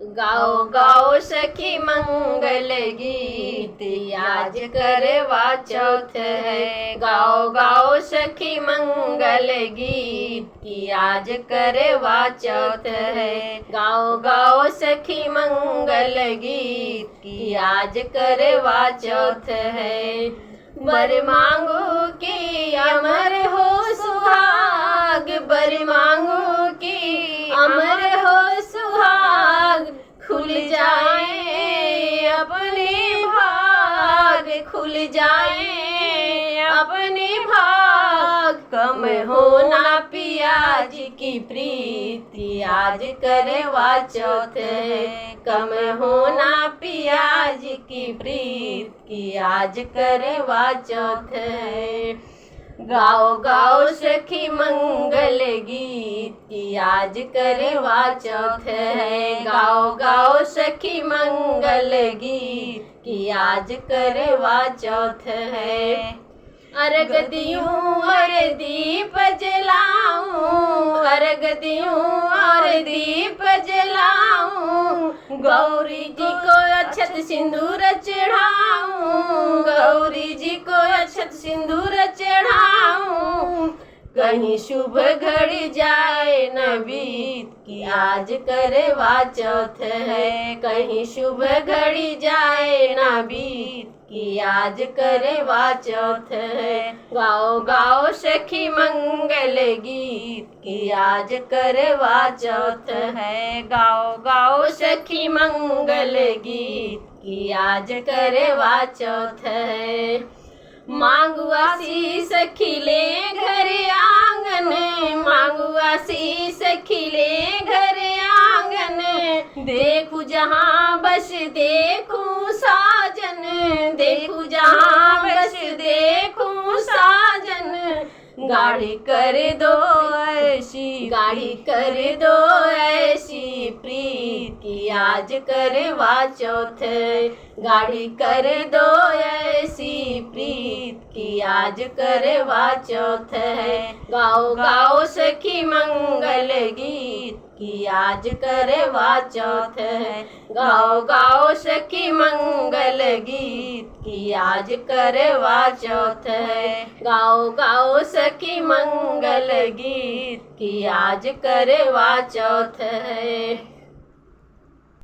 गाओ गाओ सखी मंगल गीत, आज करवा चौथ है। गाओ गाओ सखी मंगल गीत, की आज करवा चौथ है। गाओ गाओ सखी मंगल गीत, की आज करवा चौथ है। वर मांगो कि अमर हो सुहाग, वर मांगो कि अमर हो सुहाग, खुल जाए अपने भाग, खुल जाए अपने भाग। कम होना पिया जी की प्रीति, आज करवा चौथ है। कम होना पिया जी की प्रीति, आज करवा चौथ है। गाओ गाओ सखी मंगल गीत, की आज करवा चौथ है। गाओ गाओ सखी मंगल गीत, की आज करवा चौथ है। अर्घ दियूं और दीप जलाऊं, अर्घ दियूं और दीप जलाऊं, गौरी जी को अक्षत सिंदूर चढ़ाऊं, गौरी जी को अक्षत सिंदूर चढ़ाऊं। कहीं शुभ घड़ी जाए न बीत, की आज करवा चौथ है। कहीं शुभ घड़ी जाए न बीत, की आज करवा चौथ है। गाओ गाओ सखी मंगल गीत, की आज करवा चौथ है। गाओ गाओ सखी मंगल गीत, की आज करवा चौथ है। मांगुआ शीस खिले घर आंगन, मांगुआ शीस खिले घर आंगन, देखू जहाँ बस देखूं साजन, देखू जहाँ बस देखूं साजन। गाड़ी कर दो ऐसी, गाड़ी कर दो ऐसी प्रीति, आज करवा चौथ है। गाड़ी कर दो ऐसी प्रीत, की आज करवा चौथ है। गाओ गाओ सखी मंगल गीत, की आज करवा चौथ है। गाओ गाओ सखी मंगल गीत, की आज करवा चौथ है। गाओ गाओ सखी मंगल गीत, की आज करवा चौथ है।